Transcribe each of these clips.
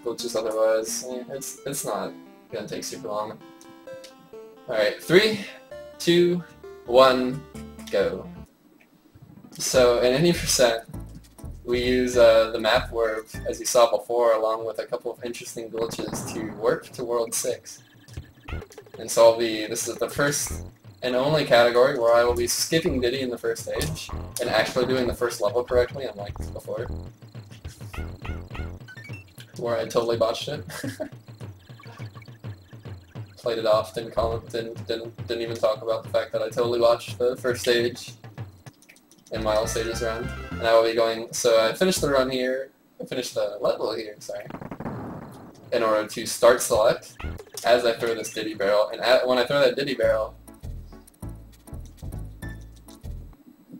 glitches otherwise. It's not gonna take super long. Alright, 3, 2, 1, go. So in any percent, we use the map warp, as you saw before, along with a couple of interesting glitches to warp to World 6. And so this is the first and only category where I will be skipping Diddy in the first stage, and actually doing the first level correctly, unlike before, where I totally botched it. Played it off, didn't even talk about the fact that I totally botched the first stage in my all stages run. And I will be going, so I finished the run here, I finished the level here, sorry, in order to start select as I throw this Diddy barrel, and when I throw that Diddy barrel,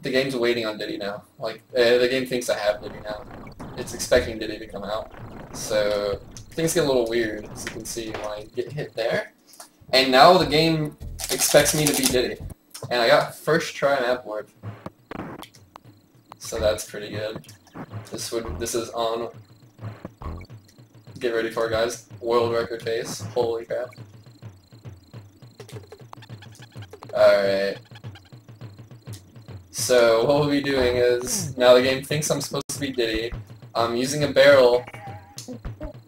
the game's waiting on Diddy now. Like, the game thinks I have Diddy now. It's expecting Diddy to come out. So, things get a little weird, as you can see when I get hit there. And now the game expects me to be Diddy. And I got first try map warp. So that's pretty good. This is on. Get ready for it, guys. World record pace. Holy crap. Alright. So what we'll be doing is, now the game thinks I'm supposed to be Diddy. I'm using a barrel,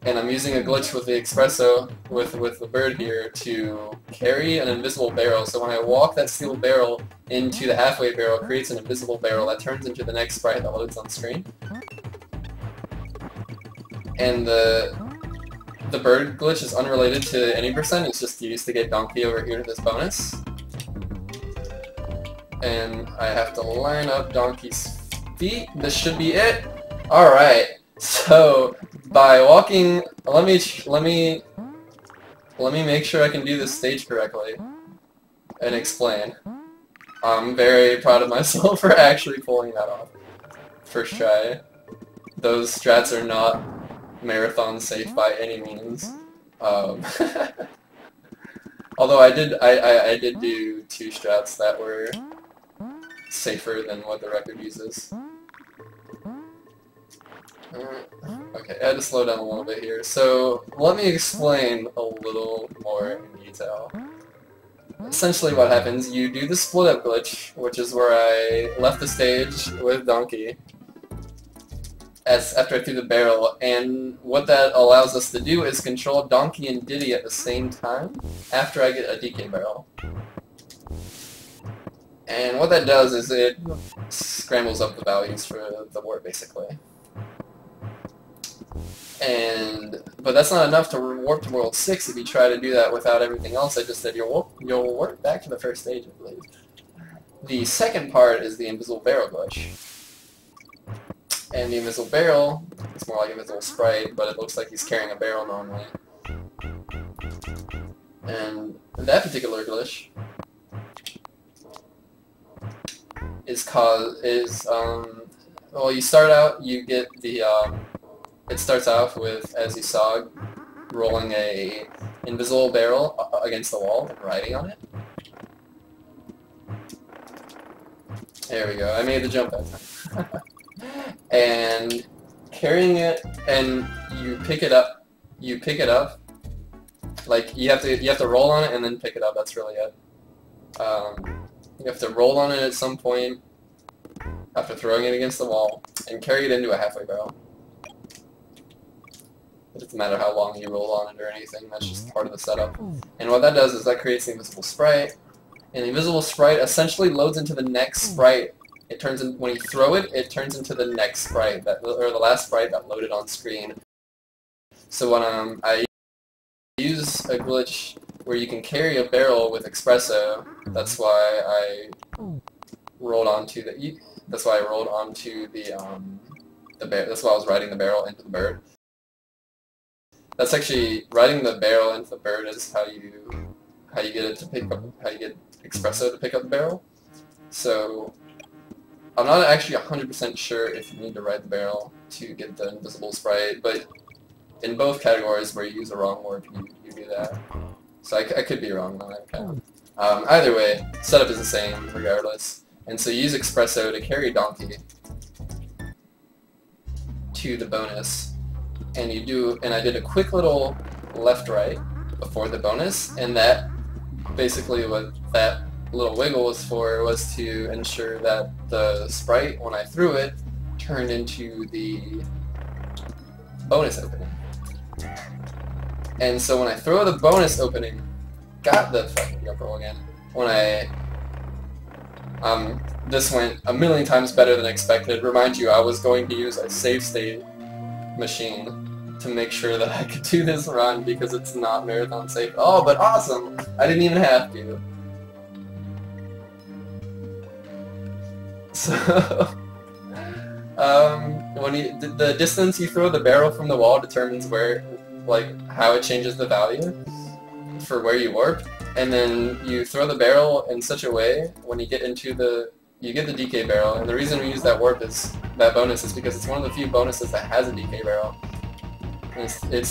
and I'm using a glitch with the espresso, with the bird here, to carry an invisible barrel. So when I walk that steel barrel into the halfway barrel, it creates an invisible barrel that turns into the next sprite that loads on screen. And the bird glitch is unrelated to any percent, it's just used to get Donkey over here to this bonus. And I have to line up Donkey's feet. This should be it. Alright, so by walking, let me make sure I can do this stage correctly and explain. I'm very proud of myself for actually pulling that off. First try. Those strats are not marathon safe by any means. Although I did do 2 strats that were safer than what the record uses. Okay, I had to slow down a little bit here. So, let me explain a little more in detail. Essentially what happens, you do the split up glitch, which is where I left the stage with Donkey after I threw the barrel, and what that allows us to do is control Donkey and Diddy at the same time after I get a DK barrel. And what that does is it scrambles up the values for the warp, basically. But that's not enough to warp to World 6 if you try to do that without everything else I just said. You'll warp back to the first stage, I believe. The second part is the invisible barrel glitch. And the invisible barrel, it's more like an invisible sprite, but it looks like he's carrying a barrel normally. And that particular glitch well, you start out, you get the, it starts off with, as you saw, rolling a invisible barrel against the wall and riding on it. There we go, I made the jump that time. And carrying it, and you pick it up, like, you have to roll on it and then pick it up, that's really it. You have to roll on it at some point after throwing it against the wall and carry it into a halfway barrel. It doesn't matter how long you roll on it or anything, that's just part of the setup. And what that does is that creates the invisible sprite, and the invisible sprite essentially loads into the next sprite. It turns in, when you throw it, it turns into the next sprite, or the last sprite that loaded on screen. So when I use a glitch where you can carry a barrel with espresso, that's why I rolled onto the. That's why I rolled onto the that's why I was riding the barrel into the bird. That's actually riding the barrel into the bird is how you get it to pick up, how you get espresso to pick up the barrel. So I'm not actually 100% sure if you need to ride the barrel to get the invisible sprite, but in both categories where you use the wrong warp, you do that. So I could be wrong on that kind of. Either way, setup is the same regardless. And so you use espresso to carry Donkey to the bonus. and I did a quick little left-right before the bonus, and that basically what that little wiggle was for was to ensure that the sprite, when I threw it, turned into the bonus opening. And so when I throw the bonus opening, got the fucking jump roll again. When I this went a million times better than expected. Remind you, I was going to use a save state machine to make sure that I could do this run because it's not marathon safe. Oh, but awesome! I didn't even have to. So, when the distance you throw the barrel from the wall determines where, like, how it changes the value for where you warp, and then you throw the barrel in such a way when you get into you get the DK barrel, and the reason we use that warp is that bonus is because it's one of the few bonuses that has a DK barrel. And it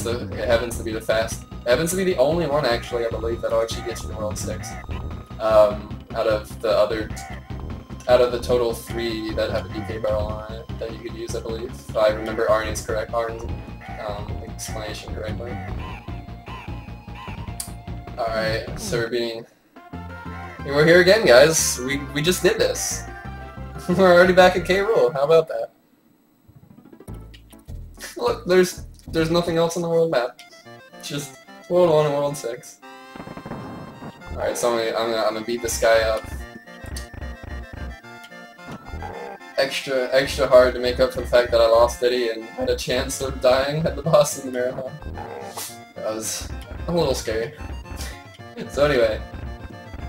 happens to be it happens to be the only one actually, I believe, that'll actually get you to World 6. Out of the total 3 that have a DK barrel on it that you could use, I believe. If I remember Arnie's explanation correctly. Alright, so we're here again, guys. We just did this. We're already back at K. Rool. How about that? Look, there's nothing else on the world map. It's just World 1 and World 6. Alright, so I'm gonna beat this guy up. Extra hard to make up for the fact that I lost Diddy and had a chance of dying at the boss in the marathon. That was a little scary. So anyway,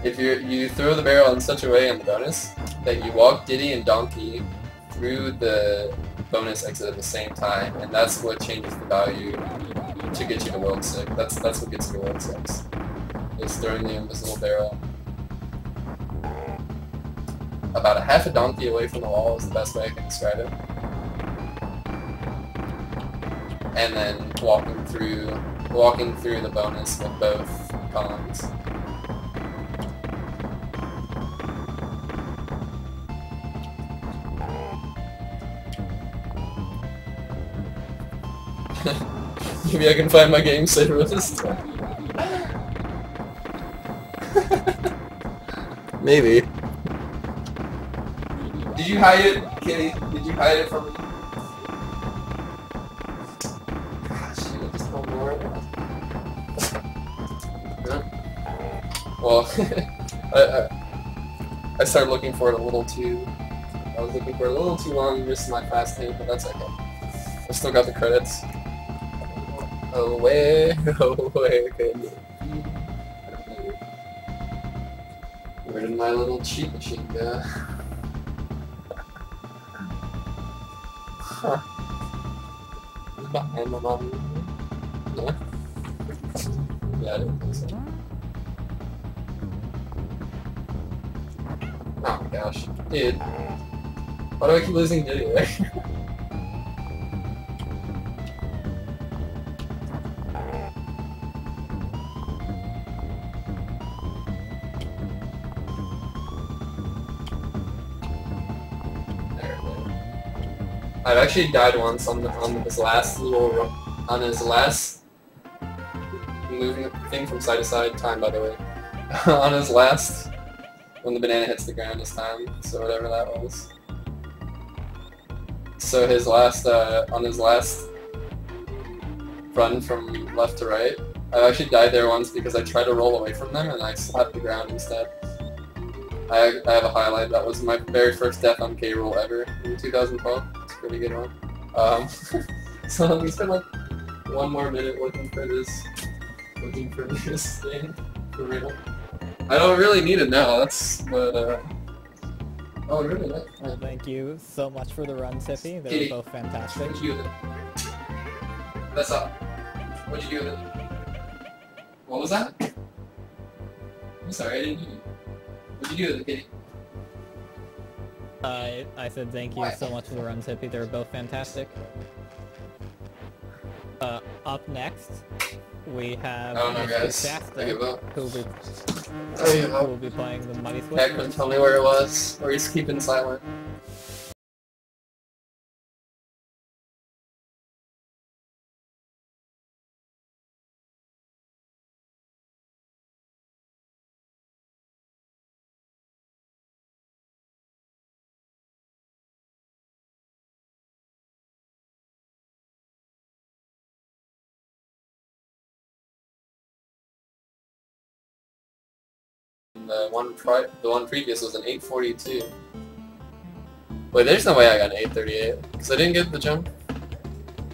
if you throw the barrel in such a way in the bonus that you walk Diddy and Donkey through the bonus exit at the same time, and that's what changes the value to get you to World 6. That's what gets you to World 6. Is throwing the invisible barrel about a half a donkey away from the wall is the best way I can describe it. And then walking through the bonus with both cons. Maybe I can find my game saver with this time. Maybe. Did you hide it, Kitty? Did you hide it from me? Shoot, just no more. Well, I started looking for it a little too. I was looking for it a little too long, missed my fast hit, but that's okay. I still got the credits. Away, okay. Where did my little cheat machine go? Huh. It's behind my mom. No? Yeah, I didn't think so. Oh my gosh. Dude. Why do I keep losing Diddy there? I've actually died once on his last moving thing from side to side time, by the way. On his last, when the banana hits the ground this time, so whatever that was. So his last, on his last run from left to right, I've actually died there once because I tried to roll away from them and I slapped the ground instead. I have a highlight. That was my very first death on K. Rool ever in 2012. It's a pretty good one. So we spent like 1 more minute looking for this thing for real. I don't really need it now. Oh, really? Well, thank you so much for the runs, Hippie. They Kitty, were both fantastic. What'd you do with it? That's up. What'd you do with it? What was that? I'm sorry, I didn't hear you. What'd you do with it, Kitty? I said thank you so much for the runs, Hippie. They were both fantastic. Up next, we have Shasta, who will be playing the Money Switch. Heck, couldn't tell me where it was, or he's keeping silent. and the one previous was an 842. Wait, there's no way I got an 838 because I didn't get the jump.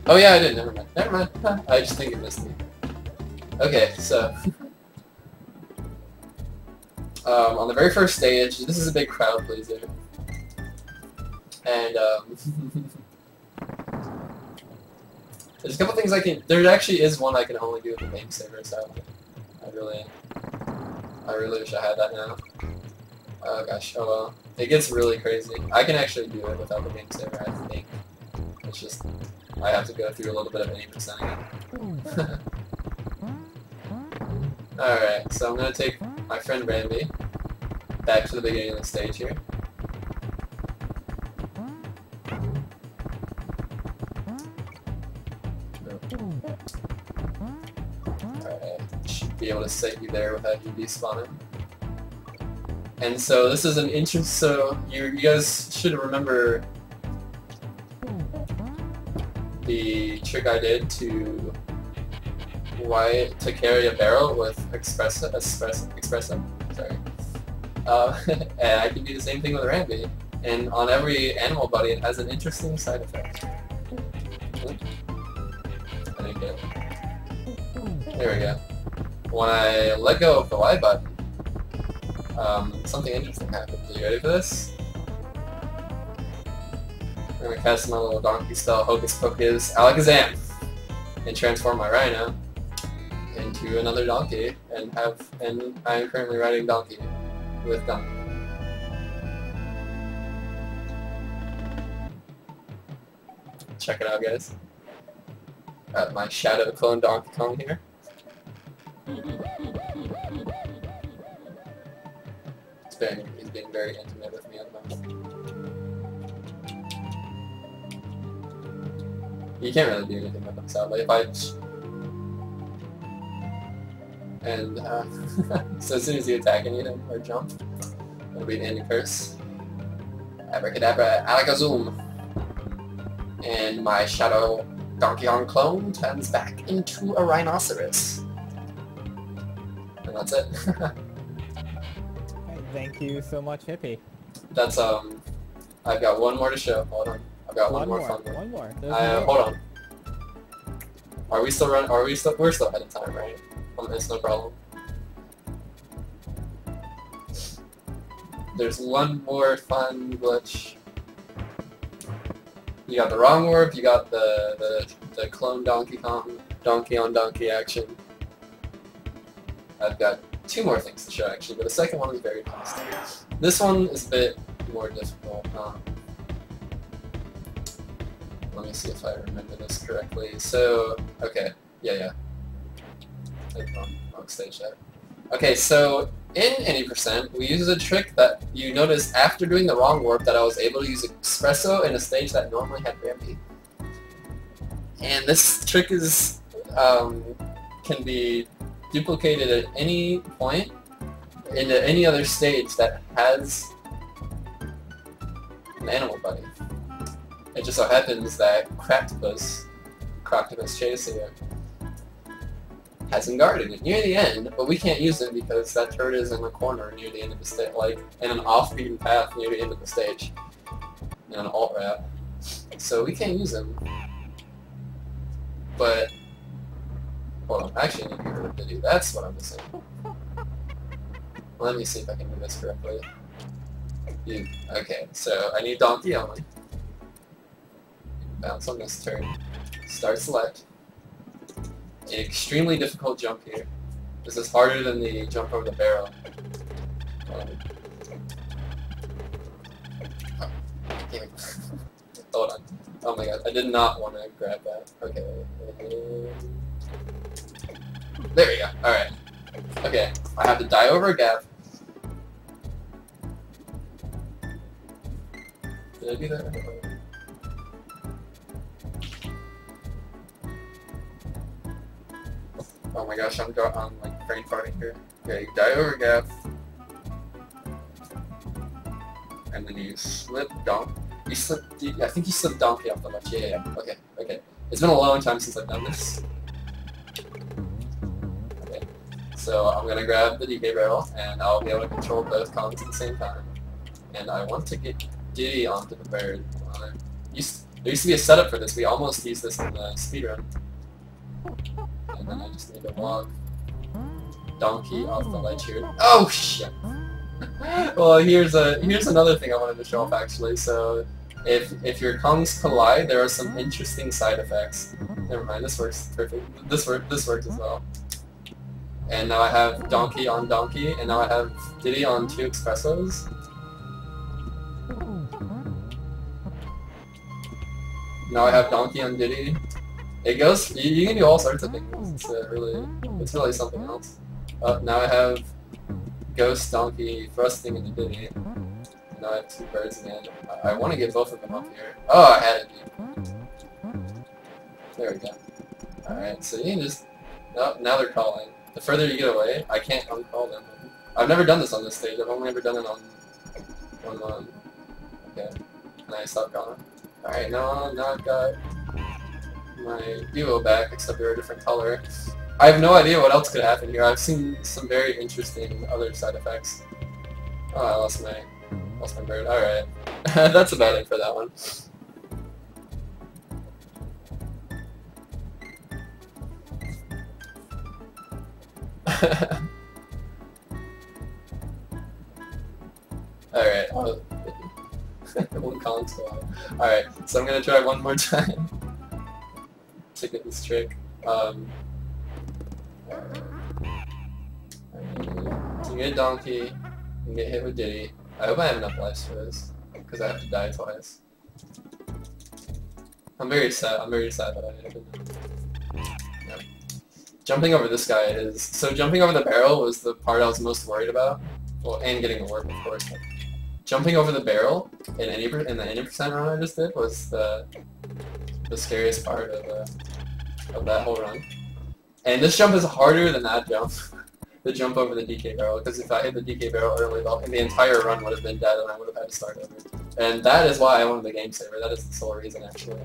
Oh yeah, I did. Never mind. Never mind. I just think it missed me. Okay, so on the very first stage, this is a big crowd pleaser, and there's a couple things I can. There actually is one I can only do with the game saver, so I really wish I had that now. Oh gosh, oh well. It gets really crazy. I can actually do it without the game saver, I think. It's just I have to go through a little bit of 80% again. Alright, so I'm gonna take my friend Randy back to the beginning of the stage here. Alright, should be able to set you there without you despawning. And so this is an so you guys should remember the trick I did to carry a barrel with espresso. Sorry. And I can do the same thing with Rambi. And on every animal body, it has an interesting side effect. I didn't get it. There we go. When I let go of the Y button, something interesting happens. Are you ready for this? I'm gonna cast my little donkey spell, Hocus Pocus, Alakazam, and transform my rhino into another donkey, and I am currently riding donkey with donkey. Check it out, guys. Got my shadow clone Donkey Kong here. He's being very intimate with me at the moment. You can't really do anything with himself. Like if so as soon as you attack anything or jump, it'll be an ending curse. Abracadabra, Alakazam, and my shadow Donkey Kong clone turns back into a rhinoceros, and that's it. Thank you so much, Hippie. That's I've got one more to show. Hold on. I've got one more fun one. One more. Hold on. Are we still running? We're still ahead of time, right? It's no problem. There's one more fun glitch. You got the wrong warp. You got the clone Donkey Kong, donkey on donkey action. I've got two more things to show actually, but the second one is very fast. This one is a bit more difficult. Let me see if I remember this correctly. So, okay, yeah. Wrong stage there. Okay, so in any percent, we use a trick that you notice after doing the wrong warp that I was able to use espresso in a stage that normally had Rambi. And this trick is can be duplicated at any point into any other stage that has an animal buddy. It just so happens that Croctopus Chase here, has him guarded near the end, but we can't use him because that turret is in the corner near the end of the stage, like in an off-beaten path near the end of the stage, in an alt route. So we can't use him. But hold on, actually I need to get rid of video. That's what I'm missing. Let me see if I can do this correctly. Okay, so I need donkey only. Bounce on this turn. Start select. An extremely difficult jump here. This is harder than the jump over the barrel. Hold on. Oh my god, I did not want to grab that. Okay. There we go. Alright. Okay, I have to die over a gap. Did I do that? Oh my gosh, I'm like brain farting here. Okay, you die over a gap. And then you slip donkey. I think you slip donkey off the ledge. Yeah. Okay. It's been a long time since I've done this. Okay. So I'm gonna grab the DK barrel, and I'll be able to control both Kongs at the same time. And I want to get Diddy onto the bird. There used to be a setup for this. We almost used this in the speedrun. And then I just need to walk Donkey off the ledge here. Oh shit! Well, here's another thing I wanted to show off actually. So if your Kongs collide, there are some interesting side effects. Never mind, this works perfect. This worked as well. And now I have Donkey on Donkey, and now I have Diddy on 2 Expressos. Now I have Donkey on Diddy. It goes. You can do all sorts of things. It's really something else. Now I have Ghost Donkey thrusting into Diddy. Now I have 2 birds again. I want to get both of them up here. Oh, I had it. There we go. Alright, so you can just... Oh, now they're calling. The further you get away, I can't uncall them. I've never done this on this stage. I've only ever done it on one. Okay. Can I stop calling? Alright, now I've got my duo back, except they're a different color. I have no idea what else could happen here. I've seen some very interesting other side effects. Oh, I lost my bird. Alright. That's about it for that one. Alright. One Kong squad. Alright, so I'm gonna try one more time to get this trick. You get Donkey, you get hit with Diddy. I hope I have enough lives for this, because I have to die twice. I'm very sad that I didn't. No. Jumping over this guy is... So jumping over the barrel was the part I was most worried about. Well, and getting the warp, of course. But jumping over the barrel in the 80% run I just did was the scariest part of that whole run. And this jump is harder than that jump. The jump over the DK barrel, because if I hit the DK barrel early, the entire run would have been dead and I would have had to start over. And that is why I wanted the game saver. That is the sole reason, actually.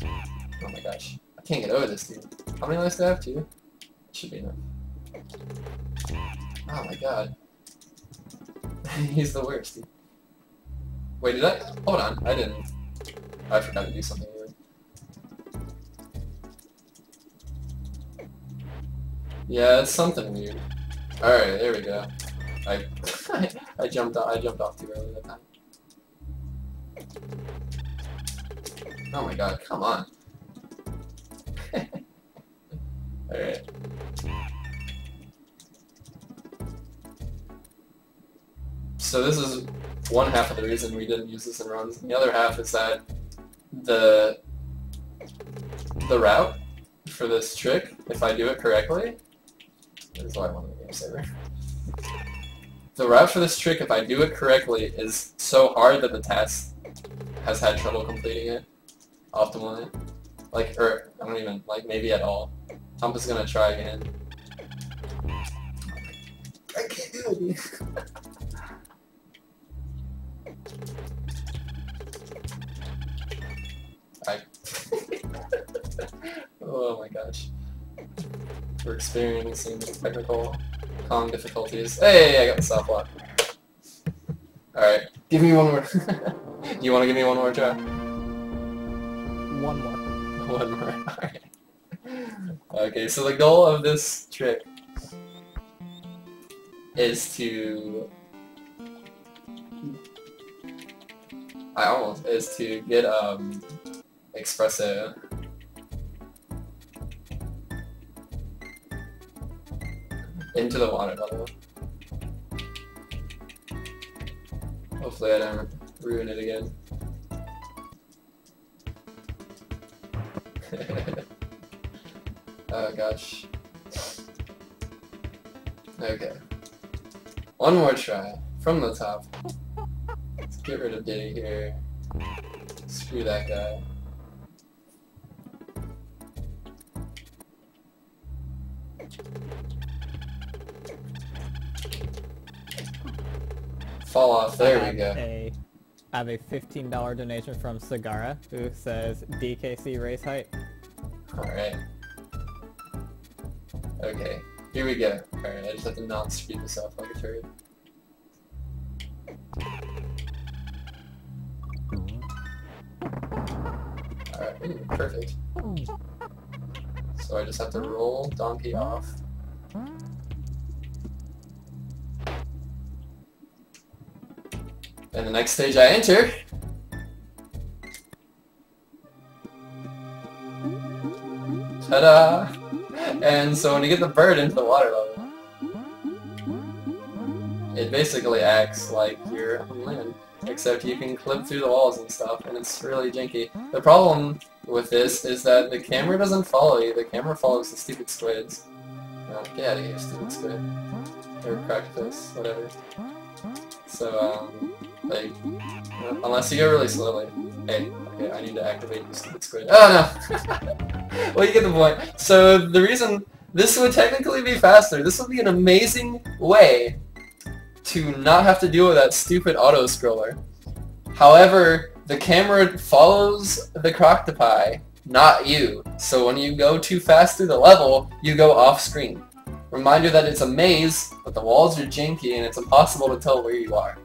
Oh my gosh. I can't get over this, dude. How many lives do I have? 2? Should be enough. Oh my god. He's the worst, dude. Wait, did I? Hold on, I didn't. I forgot to do something weird. Yeah, it's something weird. Alright, there we go. I jumped off too early that time. Oh my god, come on. Alright. So this is one half of the reason we didn't use this in runs. And the other half is that the route for this trick, if I do it correctly, this is why I want the game saver. The route for this trick, if I do it correctly, is so hard that the test has had trouble completing it optimally. Like, or, I don't even, like, maybe at all. Tompa's gonna try again. I can't do it, Oh my gosh. We're experiencing technical Kong difficulties. Hey, I got the stop block. Alright, give me one more. Do you want to give me one more try? One more. One more, alright. Okay, so the goal of this trick is to... is to get, Espresso into the water level. Hopefully I don't ruin it again. Oh gosh. Okay. One more try. From the top. Let's get rid of Diddy here. Screw that guy. Fall off, there we go. I have a $15 donation from Sagara, who says DKC race height. Alright. Okay. Here we go. Alright, I just have to not speed this up like a turd. Alright, perfect. So I just have to roll Donkey off. And the next stage I enter... Ta-da! And so when you get the bird into the water level, it basically acts like you're on land, except you can clip through the walls and stuff, and it's really janky. The problem with this is that the camera doesn't follow you, the camera follows the stupid squids. Get out of here, stupid squid. Or cactus, whatever. So, like, unless you go really slowly. Hey, okay, I need to activate the stupid squid. Oh no! Well, you get the point. So, the reason this would technically be faster, this would be an amazing way to not have to deal with that stupid auto-scroller. However, the camera follows the croctopie, not you. So when you go too fast through the level, you go off-screen. Reminder that it's a maze, but the walls are janky and it's impossible to tell where you are.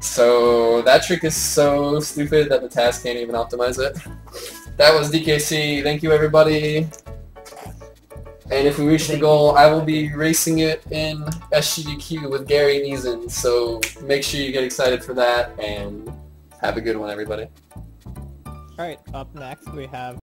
So that trick is so stupid that the task can't even optimize it. That was DKC. Thank you, everybody. And if we reach the goal, I will be racing it in SGDQ with Gary Neeson. So make sure you get excited for that, and have a good one, everybody. Alright, up next we have